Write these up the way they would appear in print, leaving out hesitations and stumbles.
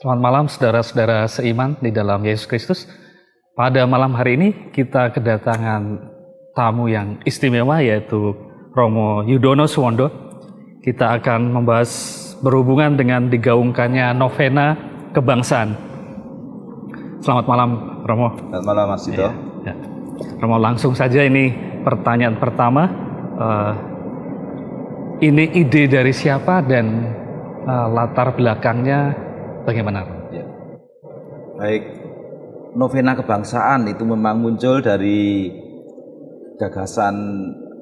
Selamat malam saudara-saudara seiman di dalam Yesus Kristus. Pada malam hari ini kita kedatangan tamu yang istimewa yaitu Romo Yudono Suwondo. Kita akan membahas berhubungan dengan digaungkannya novena kebangsaan. Selamat malam Romo. Selamat malam Mas Dito. Ya. Romo, langsung saja ini pertanyaan pertama. Ini ide dari siapa dan latar belakangnya bagaimana? Ya. Baik, novena kebangsaan itu memang muncul dari gagasan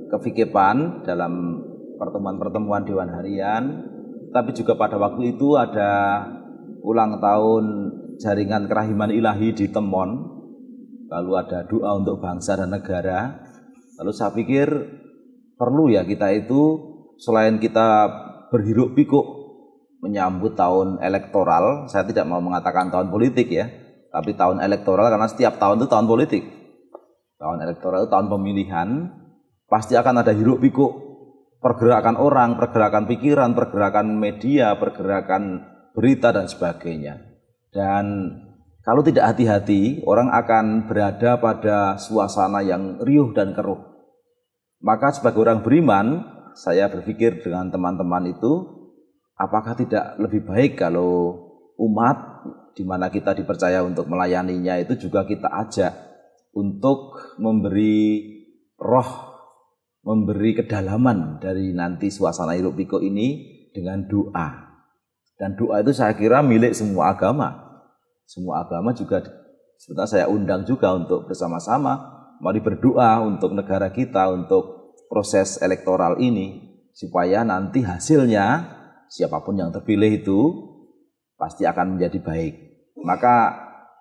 kevikepan dalam pertemuan-pertemuan Dewan Harian, tapi juga pada waktu itu ada ulang tahun jaringan kerahiman ilahi di Temon, lalu ada doa untuk bangsa dan negara. Lalu saya pikir perlu ya kita itu selain kita berhiruk pikuk menyambut tahun elektoral, saya tidak mau mengatakan tahun politik ya, tapi tahun elektoral karena setiap tahun itu tahun politik. Tahun elektoral itu tahun pemilihan, pasti akan ada hiruk pikuk pergerakan orang, pergerakan pikiran, pergerakan media, pergerakan berita dan sebagainya. Dan kalau tidak hati-hati, orang akan berada pada suasana yang riuh dan keruh. Maka sebagai orang beriman, saya berpikir dengan teman-teman itu, apakah tidak lebih baik kalau umat di mana kita dipercaya untuk melayaninya itu juga kita ajak untuk memberi roh, memberi kedalaman dari nanti suasana hiruk pikuk ini dengan doa. Dan doa itu saya kira milik semua agama. Semua agama juga sebenarnya saya undang juga untuk bersama-sama mari berdoa untuk negara kita, untuk proses elektoral ini supaya nanti hasilnya siapapun yang terpilih itu pasti akan menjadi baik. Maka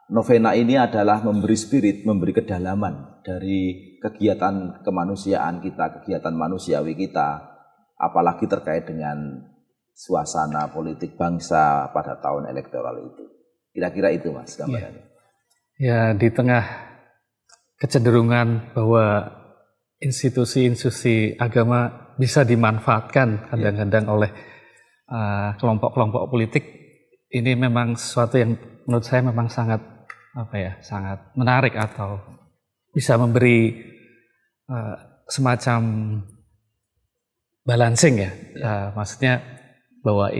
novena ini adalah memberi spirit, memberi kedalaman dari kegiatan kemanusiaan kita, kegiatan manusiawi kita, apalagi terkait dengan suasana politik bangsa pada tahun elektoral itu. Kira-kira itu Mas gambarannya. Ya, di tengah kecenderungan bahwa institusi-institusi agama bisa dimanfaatkan kadang-kadang oleh kelompok-kelompok politik, ini memang sesuatu yang menurut saya memang sangat sangat menarik atau bisa memberi semacam balancing ya. Maksudnya bahwa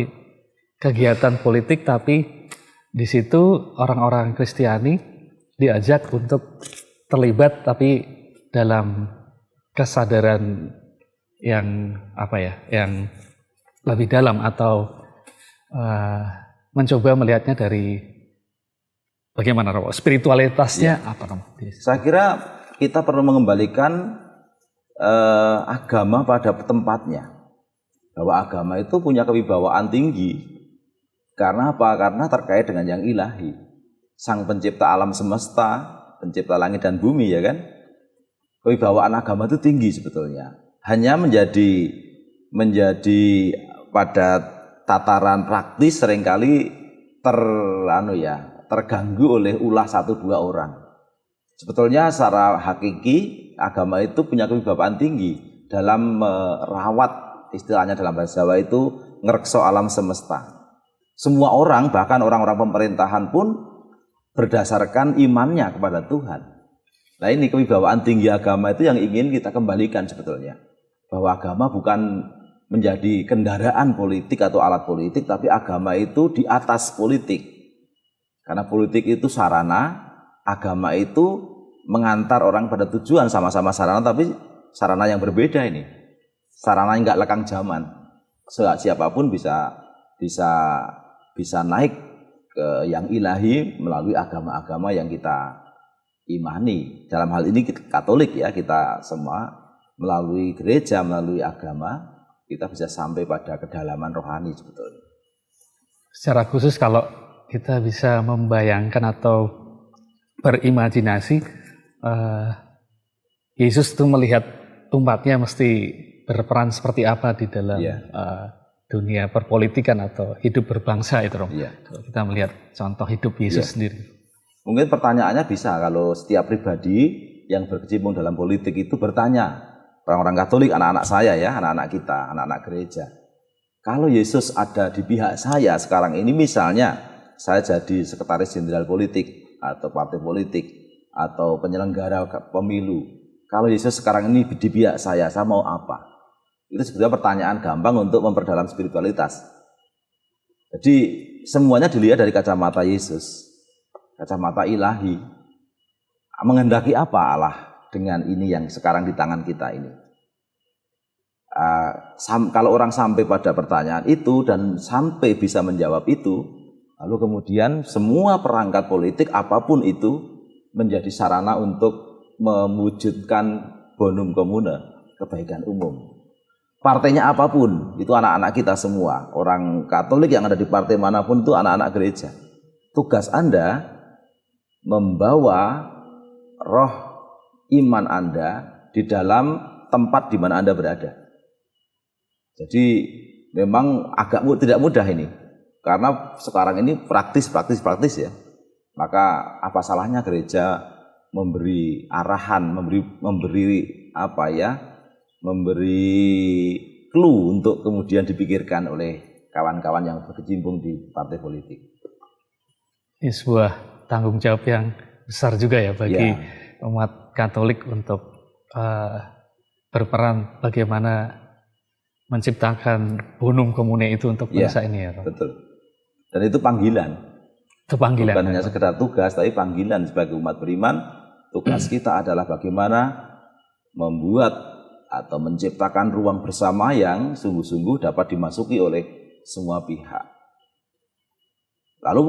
kegiatan politik tapi di situ orang-orang Kristiani diajak untuk terlibat tapi dalam kesadaran yang yang lebih dalam atau mencoba melihatnya dari bagaimana Romo? Spiritualitasnya apa Romo? Saya kira kita perlu mengembalikan agama pada tempatnya. Bahwa agama itu punya kewibawaan tinggi. Karena apa? Karena terkait dengan yang ilahi. Sang pencipta alam semesta, pencipta langit dan bumi ya kan? Kewibawaan agama itu tinggi sebetulnya. Hanya menjadi pada tataran praktis seringkali terganggu oleh ulah 1-2 orang. Sebetulnya secara hakiki agama itu punya kewibawaan tinggi dalam merawat, istilahnya dalam bahasa Jawa itu ngrekso alam semesta. Semua orang, bahkan orang-orang pemerintahan pun berdasarkan imannya kepada Tuhan. Nah ini kewibawaan tinggi agama itu yang ingin kita kembalikan sebetulnya. Bahwa agama bukan menjadi kendaraan politik atau alat politik, tapi agama itu di atas politik. Karena politik itu sarana, agama itu mengantar orang pada tujuan, sama-sama sarana, tapi sarana yang berbeda ini. Sarana yang nggak lekang zaman. Siapapun bisa naik ke yang ilahi melalui agama-agama yang kita imani. Dalam hal ini Katolik ya, kita semua melalui gereja, melalui agama, kita bisa sampai pada kedalaman rohani sebetulnya. Secara khusus kalau kita bisa membayangkan atau berimajinasi, Yesus itu melihat umatnya mesti berperan seperti apa di dalam dunia perpolitikan atau hidup berbangsa itu, Romo. Kalau kita melihat contoh hidup Yesus sendiri. Mungkin pertanyaannya bisa kalau setiap pribadi yang berkecimpung dalam politik itu bertanya, orang-orang Katolik, anak-anak saya ya, anak-anak kita, anak-anak gereja. Kalau Yesus ada di pihak saya sekarang ini misalnya, saya jadi sekretaris jenderal politik atau partai politik atau penyelenggara pemilu. Kalau Yesus sekarang ini di pihak saya mau apa? Itu sebetulnya pertanyaan gampang untuk memperdalam spiritualitas. Jadi semuanya dilihat dari kacamata Yesus, kacamata ilahi. Menghendaki apa Allah dengan ini yang sekarang di tangan kita ini? Kalau orang sampai pada pertanyaan itu dan sampai bisa menjawab itu, lalu kemudian semua perangkat politik apapun itu menjadi sarana untuk mewujudkan bonum commune, kebaikan umum. Partainya apapun, itu anak-anak kita semua. Orang Katolik yang ada di partai manapun itu anak-anak gereja. Tugas Anda membawa roh iman Anda di dalam tempat di mana Anda berada. Jadi memang agak tidak mudah ini, karena sekarang ini praktis ya. Maka apa salahnya gereja memberi arahan, memberi clue untuk kemudian dipikirkan oleh kawan-kawan yang berkecimpung di partai politik. Ini sebuah tanggung jawab yang besar juga ya bagi umat Katolik untuk berperan bagaimana menciptakan bonum commune itu untuk bangsa ini ya. Betul. Dan itu panggilan. Itu panggilan. Bukan hanya sekedar tugas, tapi panggilan sebagai umat beriman. Tugas kita adalah bagaimana membuat atau menciptakan ruang bersama yang sungguh-sungguh dapat dimasuki oleh semua pihak. Lalu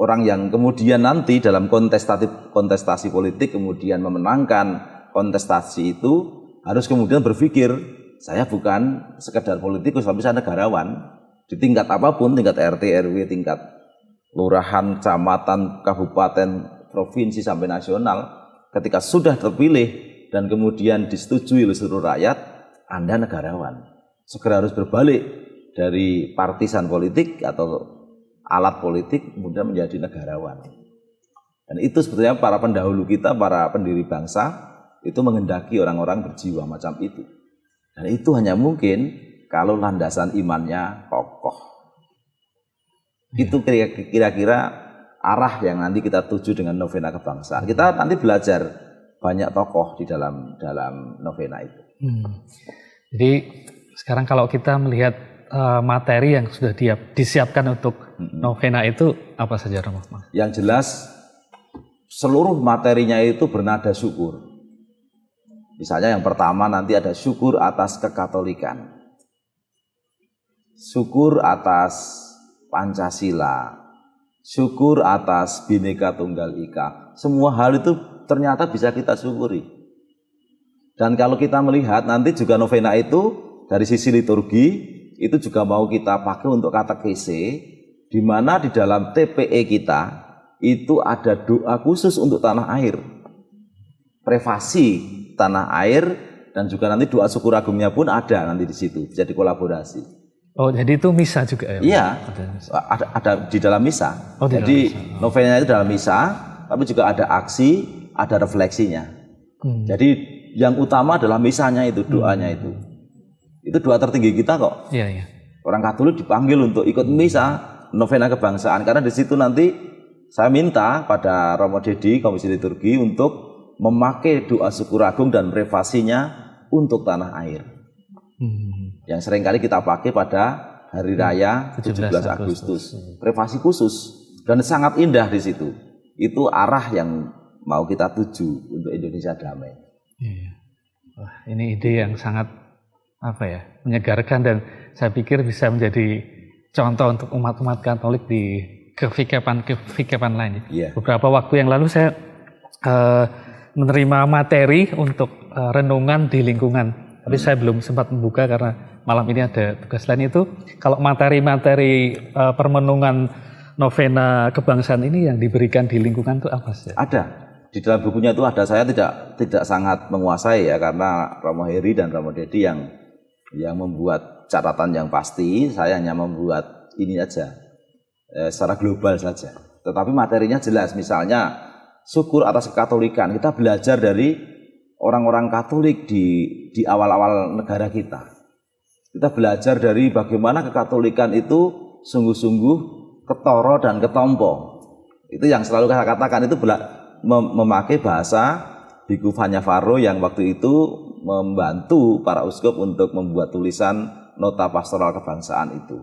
orang yang kemudian nanti dalam kontestasi politik kemudian memenangkan kontestasi itu harus kemudian berpikir, saya bukan sekedar politikus, tapi saya negarawan. Di tingkat apapun, tingkat RT, RW, tingkat lurahan, kecamatan, kabupaten, provinsi sampai nasional, ketika sudah terpilih dan kemudian disetujui oleh seluruh rakyat, Anda negarawan. Segera harus berbalik dari partisan politik atau alat politik kemudian menjadi negarawan. Dan itu sebetulnya para pendahulu kita, para pendiri bangsa itu menghendaki orang-orang berjiwa macam itu. Dan itu hanya mungkin kalau landasan imannya kokoh. Itu kira-kira arah yang nanti kita tuju dengan novena kebangsaan. Kita nanti belajar banyak tokoh di dalam novena itu. Jadi sekarang kalau kita melihat materi yang sudah disiapkan untuk novena itu apa saja, Romo? Yang jelas seluruh materinya itu bernada syukur. Misalnya yang pertama nanti ada syukur atas kekatolikan, syukur atas Pancasila, syukur atas Bhinneka Tunggal Ika. Semua hal itu ternyata bisa kita syukuri. Dan kalau kita melihat nanti juga novena itu dari sisi liturgi itu juga mau kita pakai untuk katekese, di mana di dalam TPE kita itu ada doa khusus untuk tanah air, privasi tanah air, dan juga nanti doa syukur agungnya pun ada nanti di situ, bisa dikolaborasi. Oh, jadi itu misa juga ya? Iya, ada di dalam misa. Oh, jadi novena itu dalam misa, tapi juga ada aksi, ada refleksinya. Jadi yang utama adalah misanya itu, doanya itu. Itu doa tertinggi kita kok. Iya, iya. Orang Katolik dipanggil untuk ikut misa, novena kebangsaan, karena di situ nanti saya minta pada Romo Dedi, Komisi Liturgi, untuk memakai doa syukur agung dan privasinya untuk tanah air. Yang seringkali kita pakai pada hari raya 17 Agustus. Privasi khusus dan sangat indah di situ. Itu arah yang mau kita tuju untuk Indonesia damai. Wah, ini ide yang sangat menyegarkan, dan saya pikir bisa menjadi contoh untuk umat-umat Katolik di kefikepan lain. Beberapa waktu yang lalu saya menerima materi untuk renungan di lingkungan, tapi saya belum sempat membuka karena malam ini ada tugas lain. Itu kalau materi-materi permenungan novena kebangsaan ini yang diberikan di lingkungan itu apa sih? Ada di dalam bukunya itu ada. Saya tidak sangat menguasai ya, karena Romo Heri dan Romo Dedi yang membuat catatan yang pasti. Saya hanya membuat ini aja secara global saja. Tetapi materinya jelas, misalnya syukur atas kekatolikan. Kita belajar dari orang-orang Katolik di awal-awal negara kita. Kita belajar dari bagaimana kekatolikan itu sungguh-sungguh ketara dan ketompo. Itu yang selalu saya katakan, itu memakai bahasa Biku Vanyavaro yang waktu itu membantu para uskup untuk membuat tulisan nota pastoral kebangsaan itu.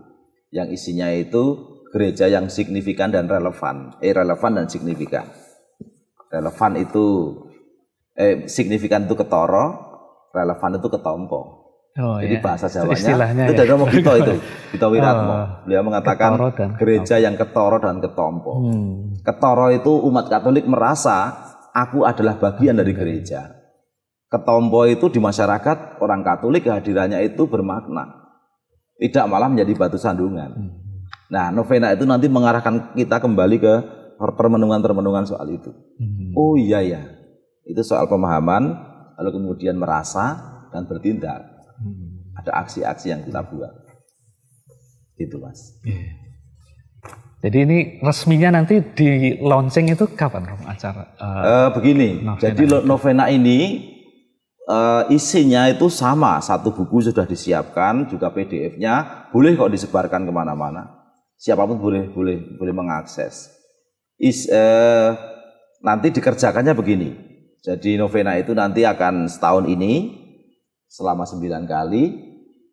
Yang isinya itu gereja yang signifikan dan relevan. Relevan dan signifikan. Relevan itu signifikan itu ketara, relevan itu ketompo. Jadi bahasa Jawanya itu dari Romo Gito itu, Gito Wiratmo. Beliau mengatakan gereja yang ketara dan ketompo. Ketara itu umat Katolik merasa aku adalah bagian dari gereja. Ketompo itu di masyarakat orang Katolik kehadirannya itu bermakna, tidak malah menjadi batu sandungan. Nah, novena itu nanti mengarahkan kita kembali ke permenungan-permenungan soal itu. Oh iya ya, itu soal pemahaman, lalu kemudian merasa dan bertindak. Ada aksi-aksi yang kita buat. Gitu Mas. Jadi ini resminya nanti di launching itu kapan acara? Begini, novena. Jadi novena ini isinya itu sama, satu buku sudah disiapkan, juga PDF-nya boleh kok disebarkan kemana-mana. Siapapun boleh mengakses. Nanti dikerjakannya begini. Jadi novena itu nanti akan setahun ini selama 9 kali,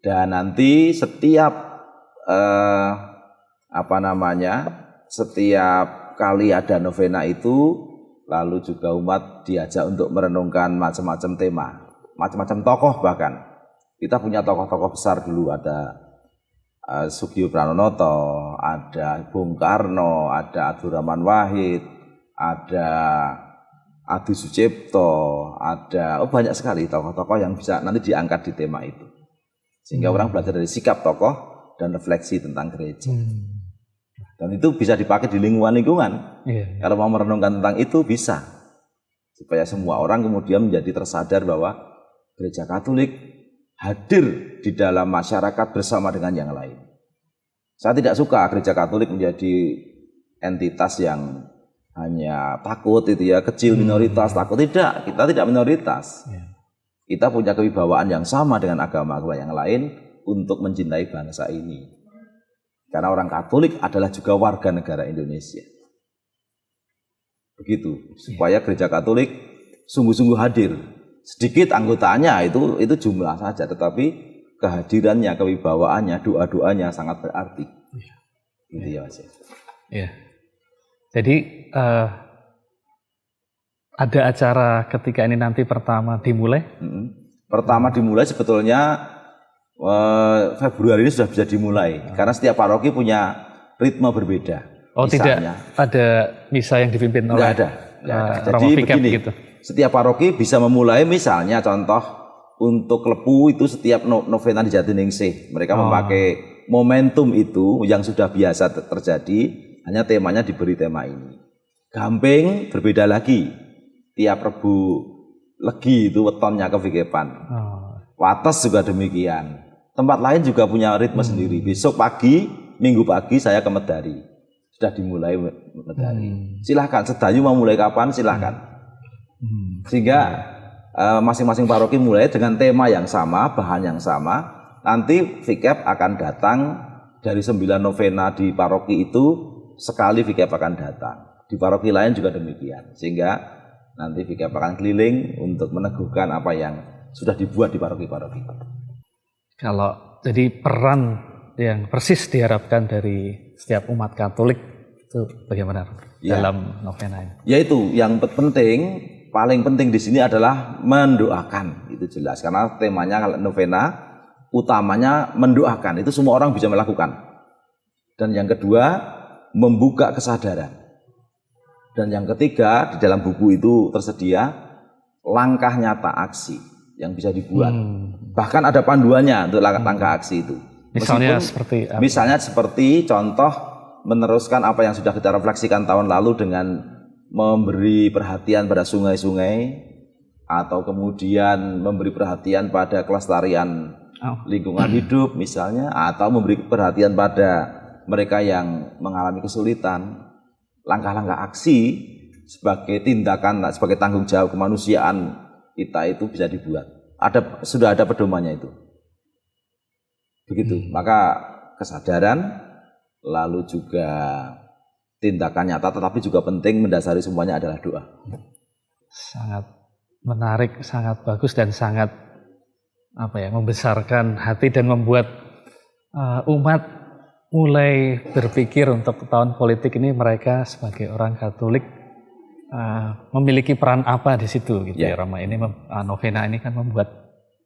dan nanti setiap setiap kali ada novena itu, lalu juga umat diajak untuk merenungkan macam-macam tema, macam-macam tokoh. Bahkan kita punya tokoh-tokoh besar dulu, ada Sugio Pranonoto, ada Bung Karno, ada Abdurrahman Wahid, ada Adi Sucipto, ada banyak sekali tokoh-tokoh yang bisa nanti diangkat di tema itu. Sehingga orang belajar dari sikap tokoh dan refleksi tentang gereja. Dan itu bisa dipakai di lingkungan-lingkungan. Kalau mau merenungkan tentang itu bisa. Supaya semua orang kemudian menjadi tersadar bahwa gereja Katolik hadir di dalam masyarakat bersama dengan yang lain. Saya tidak suka gereja Katolik menjadi entitas yang hanya takut itu ya, kecil, minoritas, takut. Tidak, kita tidak minoritas. Kita punya kewibawaan yang sama dengan agama-agama yang lain untuk mencintai bangsa ini. Karena orang Katolik adalah juga warga negara Indonesia. Begitu, supaya gereja Katolik sungguh-sungguh hadir. Sedikit anggotanya itu jumlah saja, tetapi kehadirannya, kewibawaannya, doa-doanya sangat berarti. Gitu ya Mas. Jadi ada acara ketika ini nanti pertama dimulai? Pertama dimulai sebetulnya Februari ini sudah bisa dimulai, karena setiap paroki punya ritme berbeda. Misalnya, tidak ada misa yang dipimpin oleh? Nggak ada. Jadi begini, gitu. Setiap paroki bisa memulai, misalnya contoh untuk Klepu itu setiap novena di Jatiningsih, mereka memakai momentum itu yang sudah biasa terjadi, hanya temanya diberi tema ini. Gamping berbeda lagi, tiap Rebu Legi itu wetonnya kevikepan. Wates juga demikian. Tempat lain juga punya ritme sendiri. Besok pagi, Minggu pagi saya ke Medari. Sudah dimulai Medari. Silahkan, Sedayu mau mulai kapan silahkan. Sehingga masing-masing paroki mulai dengan tema yang sama, bahan yang sama. Nanti VKEP akan datang dari 9 novena di paroki itu, sekali VKEP akan datang. Di paroki lain juga demikian. Sehingga nanti VKEP akan keliling untuk meneguhkan apa yang sudah dibuat di paroki-paroki. Kalau jadi peran yang persis diharapkan dari setiap umat Katolik itu bagaimana dalam novena ini? Yaitu yang penting, paling penting di sini adalah mendoakan, itu jelas. Karena temanya novena utamanya mendoakan, itu semua orang bisa melakukan. Dan yang kedua, membuka kesadaran. Dan yang ketiga, di dalam buku itu tersedia langkah nyata aksi yang bisa dibuat. Bahkan ada panduannya untuk langkah aksi itu. Misalnya seperti contoh meneruskan apa yang sudah kita refleksikan tahun lalu dengan memberi perhatian pada sungai-sungai, atau kemudian memberi perhatian pada kelestarian lingkungan hidup misalnya, atau memberi perhatian pada mereka yang mengalami kesulitan. Langkah-langkah aksi sebagai tindakan, sebagai tanggung jawab kemanusiaan kita itu bisa dibuat. Sudah ada pedomannya itu. Begitu. Maka kesadaran, lalu juga tindakan nyata, tetapi juga penting mendasari semuanya adalah doa. Sangat menarik, sangat bagus dan sangat membesarkan hati dan membuat umat mulai berpikir untuk tahun politik ini mereka sebagai orang Katolik memiliki peran apa di situ gitu ya Rama. Ini novena ini kan membuat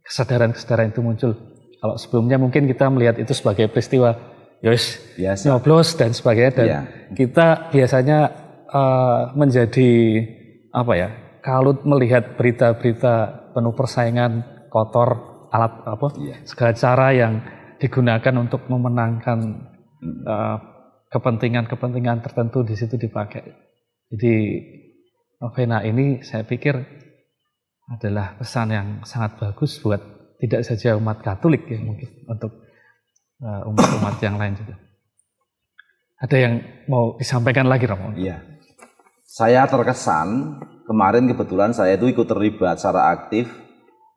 kesadaran-kesadaran itu muncul. Kalau sebelumnya mungkin kita melihat itu sebagai peristiwa nyoblos dan sebagainya, dan kita biasanya menjadi kalut melihat berita-berita penuh persaingan, kotor, alat segala cara yang digunakan untuk memenangkan kepentingan-kepentingan tertentu di situ dipakai. Jadi novena ini saya pikir adalah pesan yang sangat bagus buat tidak saja umat Katolik ya, mungkin untuk umat-umat yang lain juga. Ada yang mau disampaikan lagi, Romo? Iya. Saya terkesan kemarin kebetulan saya itu ikut terlibat secara aktif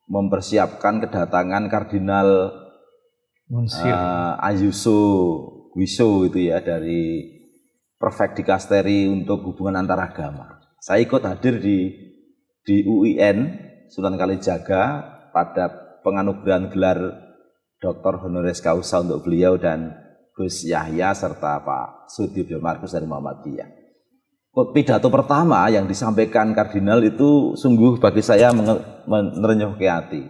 mempersiapkan kedatangan Kardinal Ayuso Guiso itu ya, dari Prefek Dikasteri untuk hubungan antar agama. Saya ikut hadir di UIN Sunan Kalijaga pada penganugerahan gelar Dr. Honoris Causa untuk beliau dan Gus Yahya serta Pak Sudibyo Markus dari Muhammadiyah. Pidato pertama yang disampaikan Kardinal itu sungguh bagi saya merenyuhkan hati.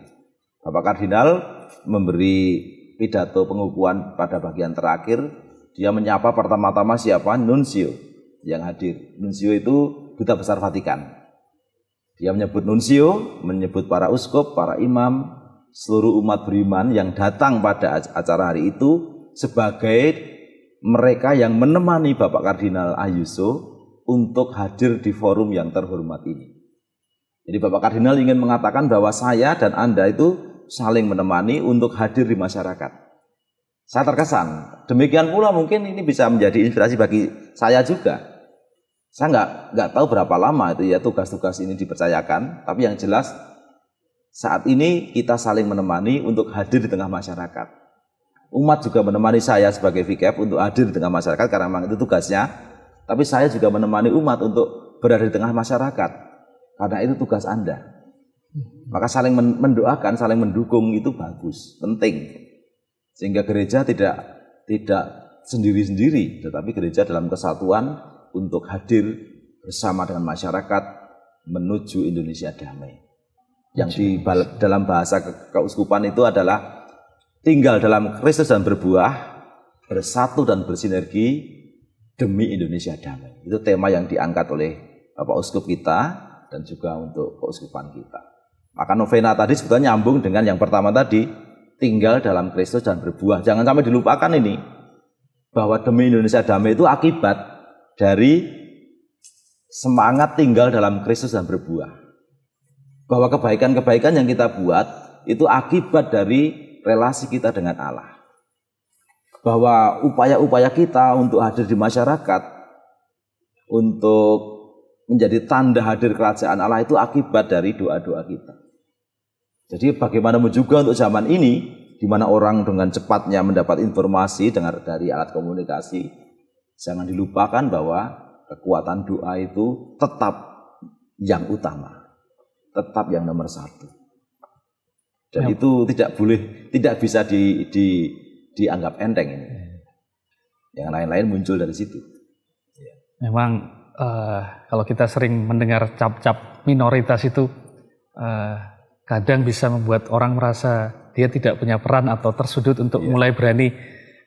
Bapak Kardinal memberi pidato pengukuhan pada bagian terakhir. Dia menyapa pertama-tama siapa? Nuncio yang hadir. Nuncio itu Duta Besar Vatikan. Dia menyebut Nuncio, menyebut para uskup, para imam, seluruh umat beriman yang datang pada acara hari itu sebagai mereka yang menemani Bapak Kardinal Ayuso untuk hadir di forum yang terhormat ini. Jadi Bapak Kardinal ingin mengatakan bahwa saya dan Anda itu saling menemani untuk hadir di masyarakat. Saya terkesan. Demikian pula mungkin ini bisa menjadi inspirasi bagi saya juga. Saya nggak tahu berapa lama itu ya tugas-tugas ini dipercayakan, tapi yang jelas saat ini kita saling menemani untuk hadir di tengah masyarakat. Umat juga menemani saya sebagai VKF untuk hadir di tengah masyarakat karena memang itu tugasnya. Tapi saya juga menemani umat untuk berada di tengah masyarakat karena itu tugas Anda. Maka saling mendoakan, saling mendukung itu bagus, penting. Sehingga gereja tidak sendiri-sendiri, tetapi gereja dalam kesatuan untuk hadir bersama dengan masyarakat menuju Indonesia damai. Yang dalam bahasa keuskupan itu adalah tinggal dalam Kristus dan berbuah, bersatu dan bersinergi demi Indonesia damai. Itu tema yang diangkat oleh Bapak Uskup kita dan juga untuk keuskupan kita. Maka novena tadi sebetulnya nyambung dengan yang pertama tadi, tinggal dalam Kristus dan berbuah. Jangan sampai dilupakan ini, bahwa demi Indonesia damai itu akibat dari semangat tinggal dalam Kristus dan berbuah. Bahwa kebaikan-kebaikan yang kita buat itu akibat dari relasi kita dengan Allah. Bahwa upaya-upaya kita untuk hadir di masyarakat, untuk menjadi tanda hadir kerajaan Allah itu akibat dari doa-doa kita. Jadi bagaimanapun juga untuk zaman ini, di mana orang dengan cepatnya mendapat informasi dari alat komunikasi, jangan dilupakan bahwa kekuatan doa itu tetap yang utama, tetap yang nomor satu. Dan itu tidak bisa dianggap enteng ini. Yang lain-lain muncul dari situ. Memang kalau kita sering mendengar cap-cap minoritas itu kadang bisa membuat orang merasa dia tidak punya peran atau tersudut untuk mulai berani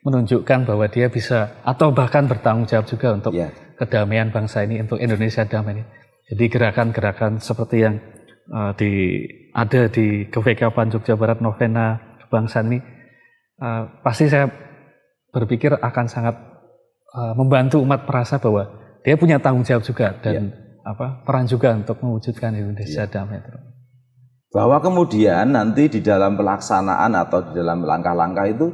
menunjukkan bahwa dia bisa atau bahkan bertanggung jawab juga untuk kedamaian bangsa ini, untuk Indonesia damai ini. Jadi gerakan-gerakan seperti yang ada di Kevekapan Jogja Barat novena kebangsaan ini pasti saya berpikir akan sangat membantu umat merasa bahwa dia punya tanggung jawab juga dan peran juga untuk mewujudkan Indonesia damai. Bahwa kemudian nanti di dalam pelaksanaan atau di dalam langkah-langkah itu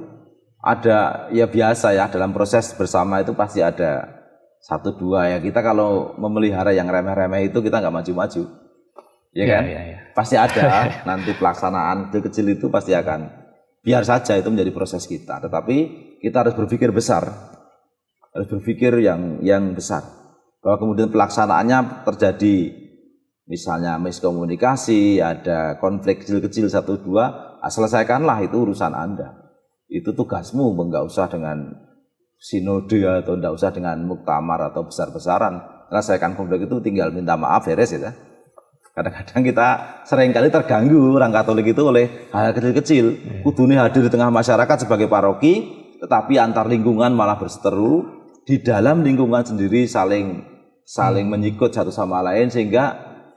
ada ya biasa ya, dalam proses bersama itu pasti ada satu dua ya. Kita kalau memelihara yang remeh-remeh itu kita nggak maju-maju, ya kan? Pasti ada nanti pelaksanaan kecil itu pasti akan, biar saja itu menjadi proses kita. Tetapi kita harus berpikir besar harus berpikir yang besar. Bahwa kemudian pelaksanaannya terjadi misalnya miskomunikasi, ada konflik kecil-kecil 1-2, selesaikanlah, itu urusan Anda. Itu tugasmu, enggak usah dengan sinode atau enggak usah dengan muktamar atau besar-besaran. Selesaikan konflik itu tinggal minta maaf, beres ya. Kadang-kadang kita seringkali terganggu orang Katolik itu oleh hal kecil-kecil. Kudune hadir di tengah masyarakat sebagai paroki, tetapi antar lingkungan malah berseteru. Di dalam lingkungan sendiri saling menyikut satu sama lain, sehingga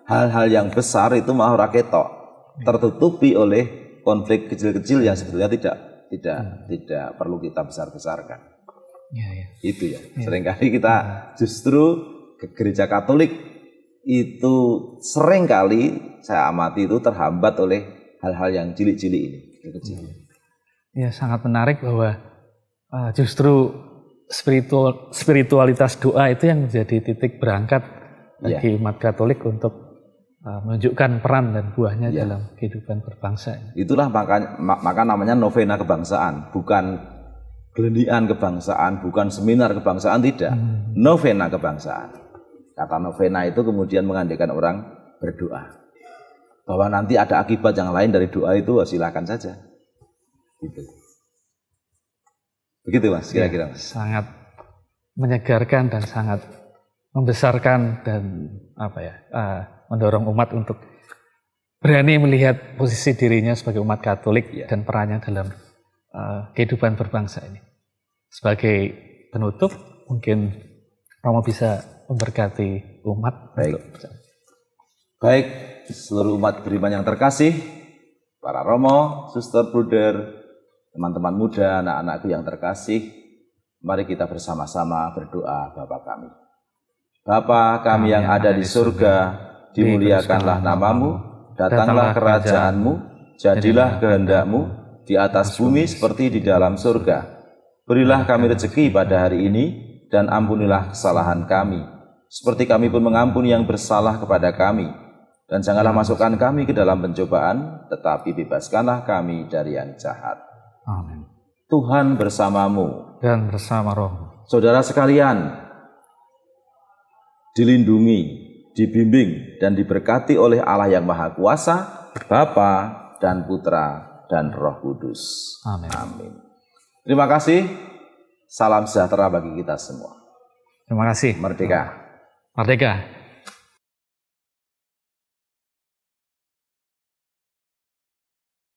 hal-hal yang besar itu malah ora ketok, tertutupi oleh konflik kecil-kecil yang sebetulnya tidak perlu kita besar-besarkan. Itu ya. Seringkali kita justru ke gereja Katolik itu seringkali saya amati itu terhambat oleh hal-hal yang cilik-cilik ini. Ya, sangat menarik bahwa justru spiritualitas doa itu yang menjadi titik berangkat bagi umat Katolik untuk menunjukkan peran dan buahnya dalam kehidupan berbangsa. Itulah maka namanya novena kebangsaan, bukan gelendian kebangsaan, bukan seminar kebangsaan, tidak. Novena kebangsaan. Kata novena itu kemudian mengandaikan orang berdoa. Bahwa nanti ada akibat yang lain dari doa itu, silakan saja. Gitu. Begitu Mas, kira-kira. Sangat menyegarkan dan sangat membesarkan dan mendorong umat untuk berani melihat posisi dirinya sebagai umat Katolik dan perannya dalam kehidupan berbangsa ini. Sebagai penutup, mungkin Romo bisa memberkati umat. Baik, seluruh umat beriman yang terkasih, para Romo, suster, bruder, teman-teman muda, anak-anakku yang terkasih, mari kita bersama-sama berdoa Bapa kami. Bapa kami yang ada di surga, dimuliakanlah namamu, datanglah kerajaanmu, jadilah kehendak-mu di atas bumi seperti di dalam surga. Berilah kami rezeki pada hari ini, dan ampunilah kesalahan kami, seperti kami pun mengampuni yang bersalah kepada kami. Dan janganlah masukkan kami ke dalam pencobaan, tetapi bebaskanlah kami dari yang jahat. Amin. Tuhan bersamamu dan bersama roh. Saudara sekalian, dilindungi, dibimbing, dan diberkati oleh Allah yang Maha Kuasa, Bapa dan Putra dan Roh Kudus. Amin. Amin. Terima kasih. Salam sejahtera bagi kita semua. Terima kasih. Merdeka. Merdeka.